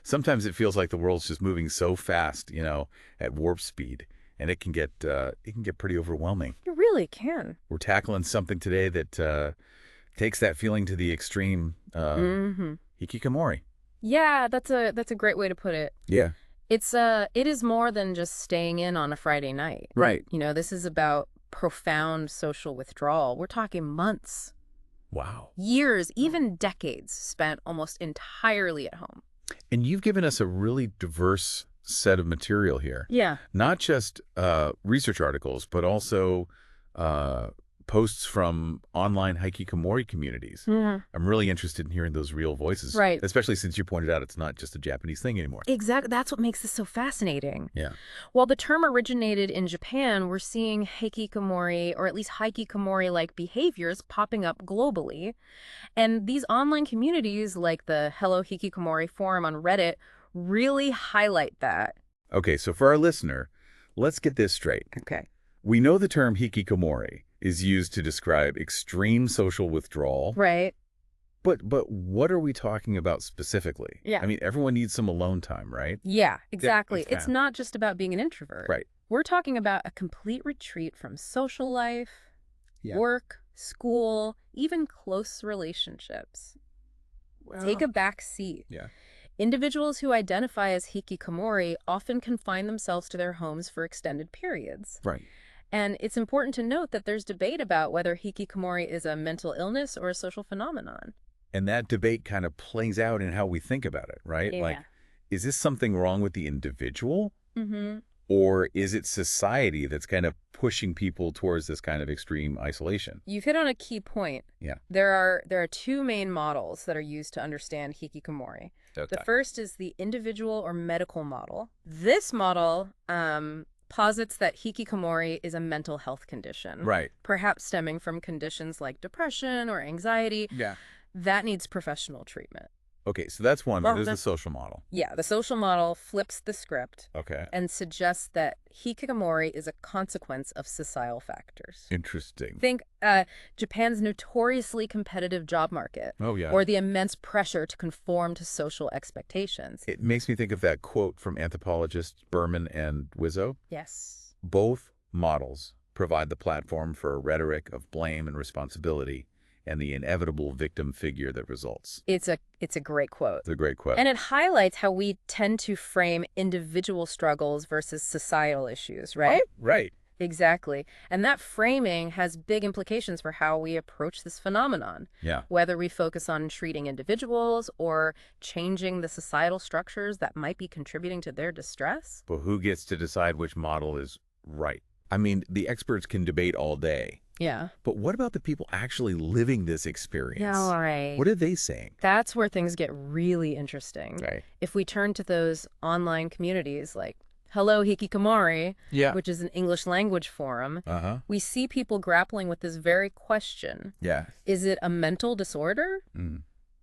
Sometimes it feels like the world's just moving so fast, at warp speed, and it can get pretty overwhelming. You really can. We're tackling something today that takes that feeling to the extreme. Hikikomori. Yeah, that's a great way to put it. Yeah. It is more than just staying in on a Friday night. Right. This is about profound social withdrawal. We're talking months. Wow. Years, even decades spent almost entirely at home. And you've given us a really diverse set of material here. Yeah. Not just research articles, but also posts from online hikikomori communities. I'm really interested in hearing those real voices. Right. Especially since you pointed out it's not just a Japanese thing anymore. Exactly. That's what makes this so fascinating. Yeah. While the term originated in Japan, we're seeing hikikomori, or at least hikikomori-like behaviors popping up globally. And these online communities, like the Hello Hikikomori forum on Reddit, really highlight that. Okay, so for our listener, let's get this straight. Okay. We know the term hikikomori is used to describe extreme social withdrawal. Right. But what are we talking about specifically? Yeah. I mean, everyone needs some alone time, right? Yeah, exactly. Yeah, it's not just about being an introvert. Right. We're talking about a complete retreat from social life, work, school, even close relationships. Well, Take a back seat. Yeah. Individuals who identify as hikikomori often confine themselves to their homes for extended periods. Right. And it's important to note that there's debate about whether hikikomori is a mental illness or a social phenomenon. And that debate kind of plays out in how we think about it, right? Yeah. Like, is this something wrong with the individual? Mm-hmm. Or is it society that's kind of pushing people towards this kind of extreme isolation? You've hit on a key point. Yeah. There are two main models that are used to understand hikikomori. Okay. The first is the individual or medical model. This model posits that hikikomori is a mental health condition. Right. Perhaps stemming from conditions like depression or anxiety. Yeah. That needs professional treatment. Okay, so that's one. Well, There's the social model. Yeah, the social model flips the script. Okay. And suggests that hikikomori is a consequence of societal factors. Interesting. Think Japan's notoriously competitive job market. Oh, yeah. Or the immense pressure to conform to social expectations. It makes me think of that quote from anthropologists Berman and Wizzo. Yes. Both models provide the platform for a rhetoric of blame and responsibility and the inevitable victim figure that results. It's a great quote. It's a great quote. And it highlights how we tend to frame individual struggles versus societal issues, right? Oh, right. Exactly. And that framing has big implications for how we approach this phenomenon. Yeah. Whether we focus on treating individuals or changing the societal structures that might be contributing to their distress. But who gets to decide which model is right? I mean, the experts can debate all day. Yeah. But what about the people actually living this experience? Yeah, all right. What are they saying? That's where things get really interesting. Right. If we turn to those online communities like Hello Hikikomori, which is an English language forum, we see people grappling with this very question. Yeah. Is it a mental disorder?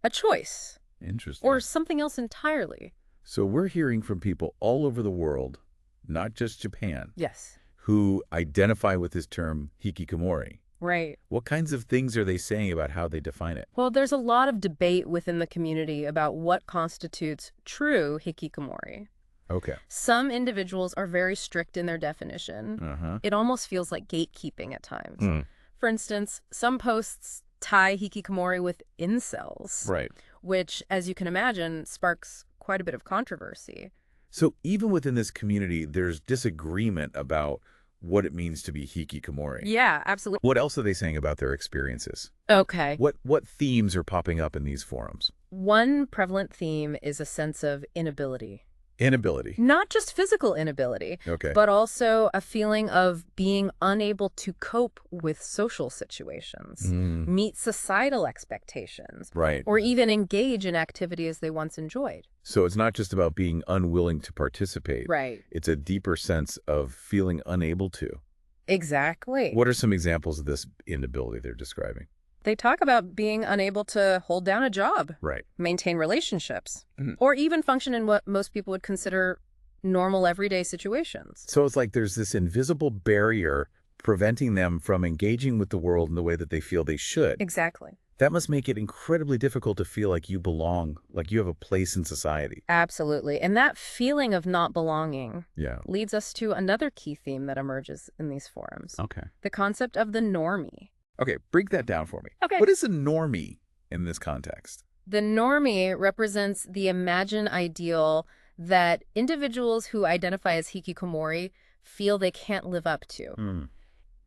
A choice? Interesting. Or something else entirely? So we're hearing from people all over the world, not just Japan. Yes. Who identify with this term hikikomori. Right. What kinds of things are they saying about how they define it? Well, there's a lot of debate within the community about what constitutes true hikikomori. Okay. Some individuals are very strict in their definition. It almost feels like gatekeeping at times. For instance, some posts tie hikikomori with incels. Right. Which, as you can imagine, sparks quite a bit of controversy. So even within this community, there's disagreement about what it means to be hikikomori. Yeah, absolutely. What else are they saying about their experiences? Okay. What themes are popping up in these forums? One prevalent theme is a sense of inability. Inability. Not just physical inability, but also a feeling of being unable to cope with social situations, meet societal expectations, or even engage in activities they once enjoyed. So it's not just about being unwilling to participate. Right. It's a deeper sense of feeling unable to. Exactly. What are some examples of this inability they're describing? They talk about being unable to hold down a job, maintain relationships, or even function in what most people would consider normal everyday situations. So it's like there's this invisible barrier preventing them from engaging with the world in the way that they feel they should. Exactly. That must make it incredibly difficult to feel like you belong, like you have a place in society. Absolutely. And that feeling of not belonging Yeah. leads us to another key theme that emerges in these forums, Okay. the concept of the normie. Okay, break that down for me. Okay. What is a normie in this context? The normie represents the imagined ideal that individuals who identify as hikikomori feel they can't live up to. Hmm.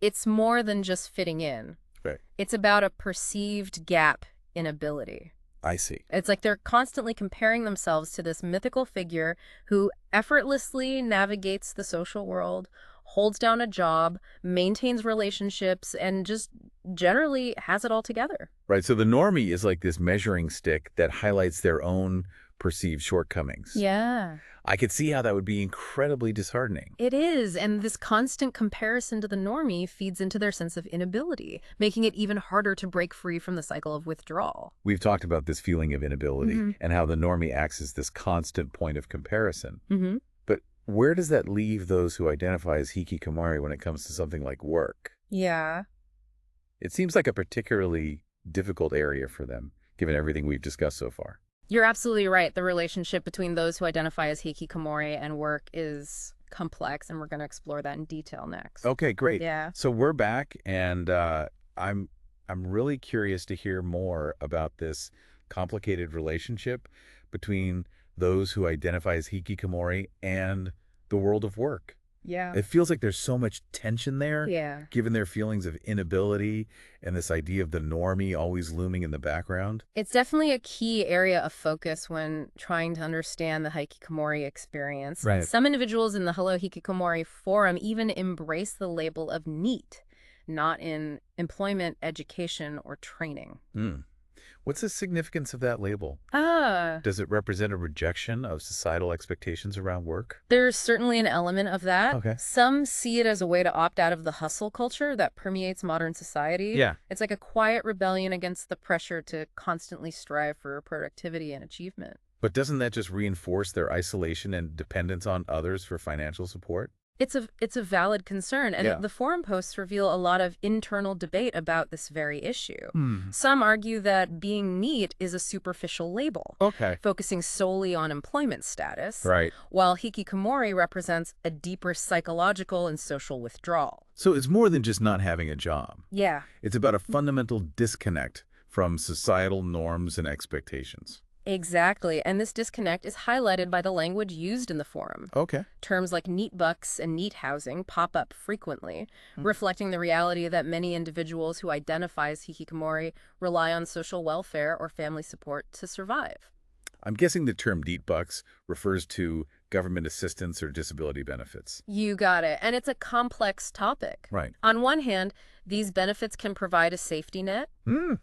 It's more than just fitting in. Right. It's about a perceived gap in ability. I see. It's like they're constantly comparing themselves to this mythical figure who effortlessly navigates the social world, holds down a job, maintains relationships, and just generally has it all together. Right, so the normie is like this measuring stick that highlights their own perceived shortcomings. Yeah. I could see how that would be incredibly disheartening. It is, and this constant comparison to the normie feeds into their sense of inability, making it even harder to break free from the cycle of withdrawal. We've talked about this feeling of inability and how the normie acts as this constant point of comparison. Mm-hmm. But where does that leave those who identify as hikikomori when it comes to something like work? Yeah. It seems like a particularly difficult area for them, given everything we've discussed so far. You're absolutely right. The relationship between those who identify as hikikomori and work is complex, and we're going to explore that in detail next. Okay, great. Yeah. So we're back, and I'm really curious to hear more about this complicated relationship between those who identify as hikikomori and the world of work. Yeah. It feels like there's so much tension there, Yeah. given their feelings of inability and this idea of the normie always looming in the background. It's definitely a key area of focus when trying to understand the hikikomori experience. Right. Some individuals in the Hello Hikikomori forum even embrace the label of NEET, not in employment, education, or training. What's the significance of that label? Ah. Does it represent a rejection of societal expectations around work? There's certainly an element of that. Okay. Some see it as a way to opt out of the hustle culture that permeates modern society. Yeah. It's like a quiet rebellion against the pressure to constantly strive for productivity and achievement. But doesn't that just reinforce their isolation and dependence on others for financial support? It's a valid concern, and Yeah. the forum posts reveal a lot of internal debate about this very issue. Some argue that being neat is a superficial label, Okay. focusing solely on employment status, Right. while hikikomori represents a deeper psychological and social withdrawal. So it's more than just not having a job. Yeah. It's about a fundamental disconnect from societal norms and expectations. Exactly, and this disconnect is highlighted by the language used in the forum. Okay. Terms like neat bucks and neat housing pop up frequently, reflecting the reality that many individuals who identify as hikikomori rely on social welfare or family support to survive. I'm guessing the term "neat bucks" refers to government assistance or disability benefits. You got it, and it's a complex topic. Right. On one hand, these benefits can provide a safety net,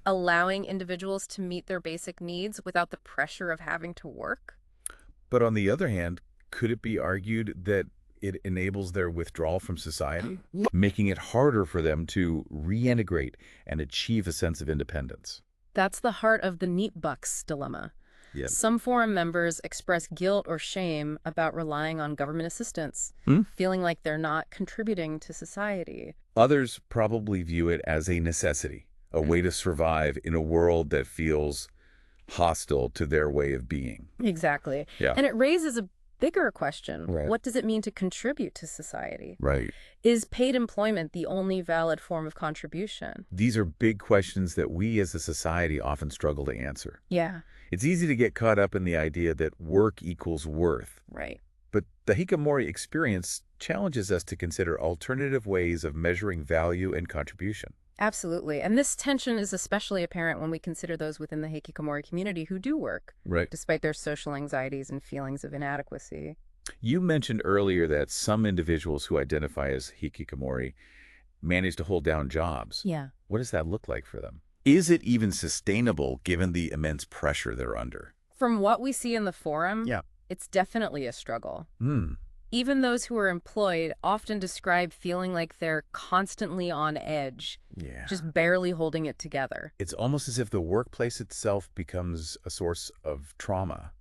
allowing individuals to meet their basic needs without the pressure of having to work. But on the other hand, could it be argued that it enables their withdrawal from society, making it harder for them to reintegrate and achieve a sense of independence? That's the heart of the neat bucks dilemma. Yes. Some forum members express guilt or shame about relying on government assistance, feeling like they're not contributing to society. Others probably view it as a necessity, a way to survive in a world that feels hostile to their way of being. Exactly. Yeah. And it raises a bigger question. Right. What does it mean to contribute to society? Right. Is paid employment the only valid form of contribution? These are big questions that we as a society often struggle to answer. Yeah. It's easy to get caught up in the idea that work equals worth. Right. But the hikikomori experience challenges us to consider alternative ways of measuring value and contribution. Absolutely. And this tension is especially apparent when we consider those within the hikikomori community who do work, Right. despite their social anxieties and feelings of inadequacy. You mentioned earlier that some individuals who identify as hikikomori manage to hold down jobs. Yeah. What does that look like for them? Is it even sustainable given the immense pressure they're under? From what we see in the forum, Yeah. it's definitely a struggle. Hmm. Even those who are employed often describe feeling like they're constantly on edge, Yeah. just barely holding it together. It's almost as if the workplace itself becomes a source of trauma,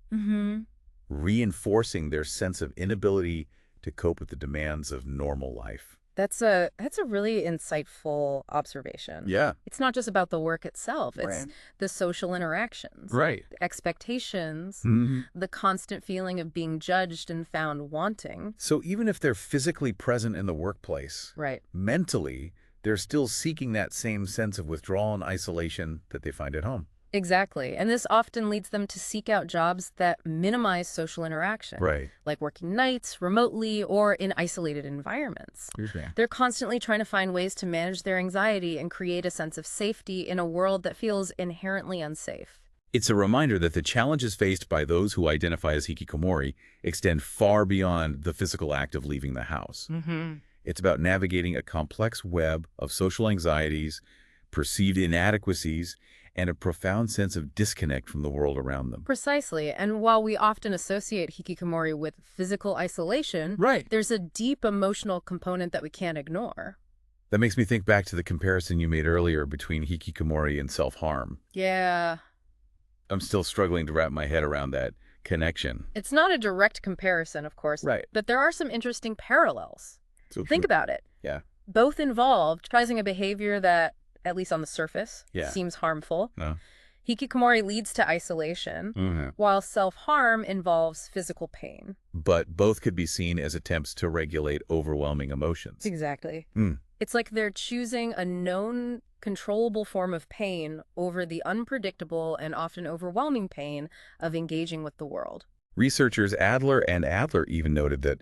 reinforcing their sense of inability to cope with the demands of normal life. That's a really insightful observation. Yeah. It's not just about the work itself. It's Right. the social interactions, Right. the expectations, hmm the constant feeling of being judged and found wanting. So even if they're physically present in the workplace, Right. mentally, they're still seeking that same sense of withdrawal and isolation that they find at home. Exactly. And this often leads them to seek out jobs that minimize social interaction, Right. like working nights, remotely, or in isolated environments. Understand. They're constantly trying to find ways to manage their anxiety and create a sense of safety in a world that feels inherently unsafe. It's a reminder that the challenges faced by those who identify as hikikomori extend far beyond the physical act of leaving the house. Mm-hmm. It's about navigating a complex web of social anxieties, perceived inadequacies, and a profound sense of disconnect from the world around them. Precisely. And while we often associate hikikomori with physical isolation, Right. there's a deep emotional component that we can't ignore. That makes me think back to the comparison you made earlier between hikikomori and self-harm. Yeah. I'm still struggling to wrap my head around that connection. It's not a direct comparison, of course, Right. but there are some interesting parallels. So Think about it. Yeah. Both involve choosing a behavior that, at least on the surface, Yeah. seems harmful. No. Hikikomori leads to isolation, Mm-hmm. while self-harm involves physical pain. But both could be seen as attempts to regulate overwhelming emotions. Exactly. Mm. It's like they're choosing a known, controllable form of pain over the unpredictable and often overwhelming pain of engaging with the world. Researchers Adler and Adler even noted that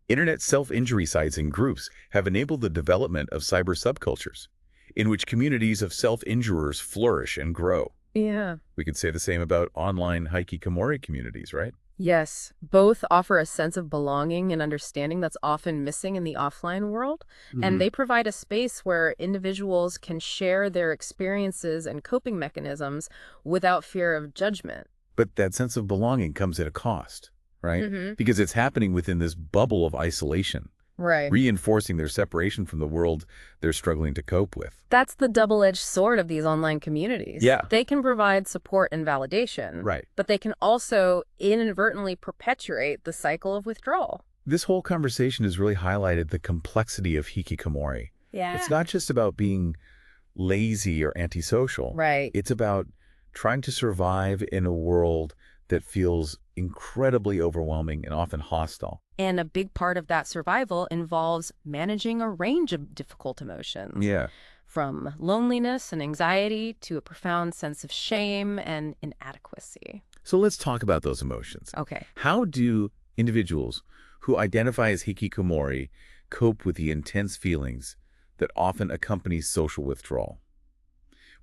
internet self-injury sites and groups have enabled the development of cyber subcultures, in which communities of self-injurers flourish and grow. Yeah. We could say the same about online hikikomori communities, right? Yes, both offer a sense of belonging and understanding that's often missing in the offline world, and they provide a space where individuals can share their experiences and coping mechanisms without fear of judgment. But that sense of belonging comes at a cost, right? Mm-hmm. Because it's happening within this bubble of isolation, Right. reinforcing their separation from the world they're struggling to cope with. That's the double-edged sword of these online communities. Yeah. They can provide support and validation, Right. but they can also inadvertently perpetuate the cycle of withdrawal. This whole conversation has really highlighted the complexity of hikikomori. Yeah. It's not just about being lazy or antisocial. Right. It's about trying to survive in a world that feels incredibly overwhelming and often hostile. And a big part of that survival involves managing a range of difficult emotions. Yeah. From loneliness and anxiety to a profound sense of shame and inadequacy. So let's talk about those emotions. Okay. How do individuals who identify as hikikomori cope with the intense feelings that often accompany social withdrawal?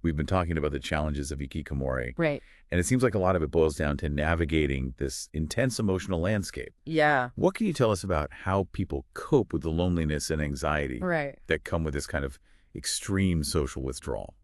We've been talking about the challenges of hikikomori, Right. and it seems like a lot of it boils down to navigating this intense emotional landscape. Yeah. What can you tell us about how people cope with the loneliness and anxiety Right. that come with this kind of extreme social withdrawal?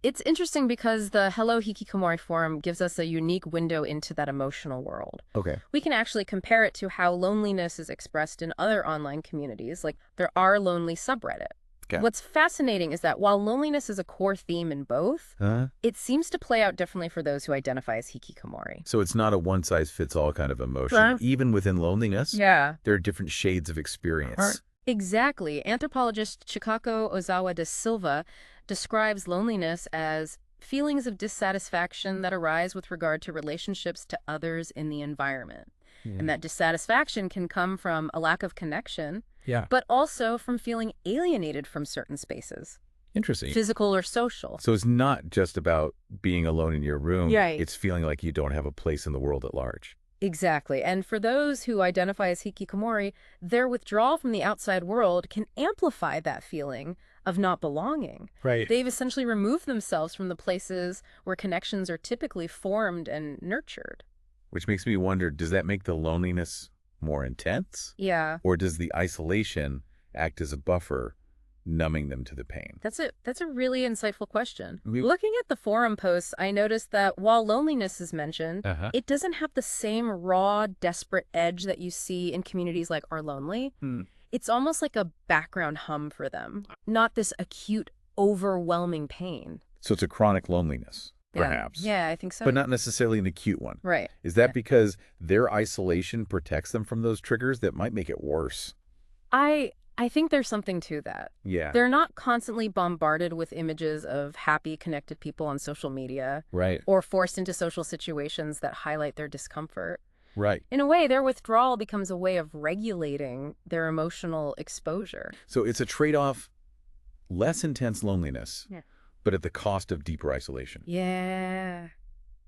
It's interesting because the Hello Hikikomori Forum gives us a unique window into that emotional world. Okay. We can actually compare it to how loneliness is expressed in other online communities, like there are lonely subreddit. Okay. What's fascinating is that while loneliness is a core theme in both, it seems to play out differently for those who identify as hikikomori. So it's not a one-size-fits-all kind of emotion. Right. Even within loneliness, Yeah. there are different shades of experience. Exactly. Anthropologist Chikako Ozawa de Silva describes loneliness as feelings of dissatisfaction that arise with regard to relationships to others in the environment. And that dissatisfaction can come from a lack of connection, Yeah. but also from feeling alienated from certain spaces, Interesting. physical or social. So it's not just about being alone in your room. Right. It's feeling like you don't have a place in the world at large. Exactly. And for those who identify as hikikomori, their withdrawal from the outside world can amplify that feeling of not belonging. Right. They've essentially removed themselves from the places where connections are typically formed and nurtured. Which makes me wonder, does that make the loneliness more intense? Yeah. Or does the isolation act as a buffer, numbing them to the pain? That's a really insightful question. We- Looking at the forum posts, I noticed that while loneliness is mentioned, Uh-huh. it doesn't have the same raw, desperate edge that you see in communities like Are Lonely. It's almost like a background hum for them, not this acute, overwhelming pain. So it's a chronic loneliness, Yeah. perhaps. Yeah, I think so. But not necessarily an acute one. Right. Is that because their isolation protects them from those triggers that might make it worse? I I think there's something to that. Yeah. They're not constantly bombarded with images of happy, connected people on social media Right. or forced into social situations that highlight their discomfort. Right. In a way, their withdrawal becomes a way of regulating their emotional exposure. So it's a trade-off, less intense loneliness, Yeah. but at the cost of deeper isolation. Yeah.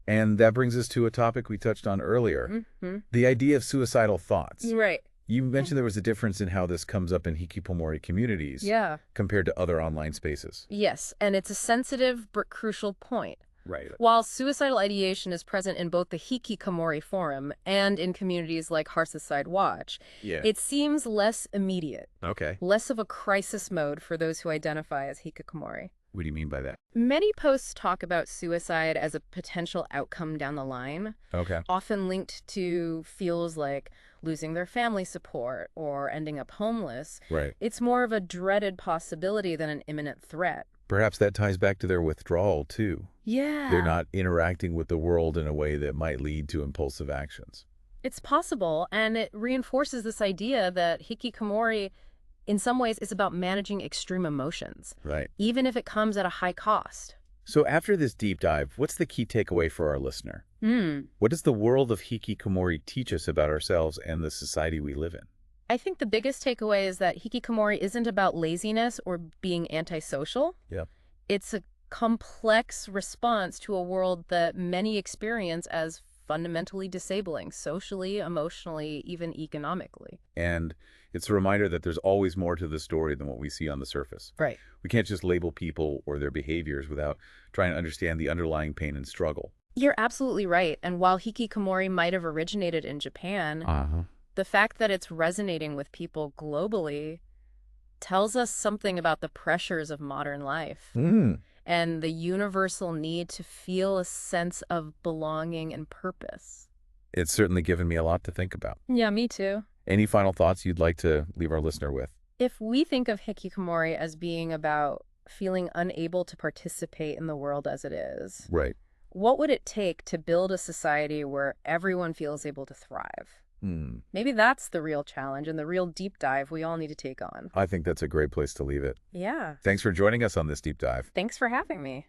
And that brings us to a topic we touched on earlier, Mm-hmm. the idea of suicidal thoughts. Right. You mentioned there was a difference in how this comes up in hikikomori communities Yeah. compared to other online spaces. Yes, and it's a sensitive but crucial point. Right. While suicidal ideation is present in both the hikikomori forum and in communities like Hearthside Watch, Yeah. it seems less immediate, Okay. less of a crisis mode for those who identify as hikikomori. What do you mean by that? Many posts talk about suicide as a potential outcome down the line, Okay. often linked to feels like losing their family support or ending up homeless. Right. It's more of a dreaded possibility than an imminent threat. Perhaps that ties back to their withdrawal, too. Yeah. They're not interacting with the world in a way that might lead to impulsive actions. It's possible, and it reinforces this idea that hikikomori, in some ways, is about managing extreme emotions, Right. even if it comes at a high cost. So after this deep dive, what's the key takeaway for our listener? What does the world of hikikomori teach us about ourselves and the society we live in? I think the biggest takeaway is that hikikomori isn't about laziness or being antisocial. Yep. It's a complex response to a world that many experience as fundamentally disabling, socially, emotionally, even economically. And it's a reminder that there's always more to the story than what we see on the surface. Right. We can't just label people or their behaviors without trying to understand the underlying pain and struggle. You're absolutely right. And while hikikomori might have originated in Japan, the fact that it's resonating with people globally tells us something about the pressures of modern life and the universal need to feel a sense of belonging and purpose. It's certainly given me a lot to think about. Yeah, me too. Any final thoughts you'd like to leave our listener with? If we think of hikikomori as being about feeling unable to participate in the world as it is, Right. what would it take to build a society where everyone feels able to thrive? Maybe that's the real challenge and the real deep dive we all need to take on. I think that's a great place to leave it. Yeah. Thanks for joining us on this deep dive. Thanks for having me.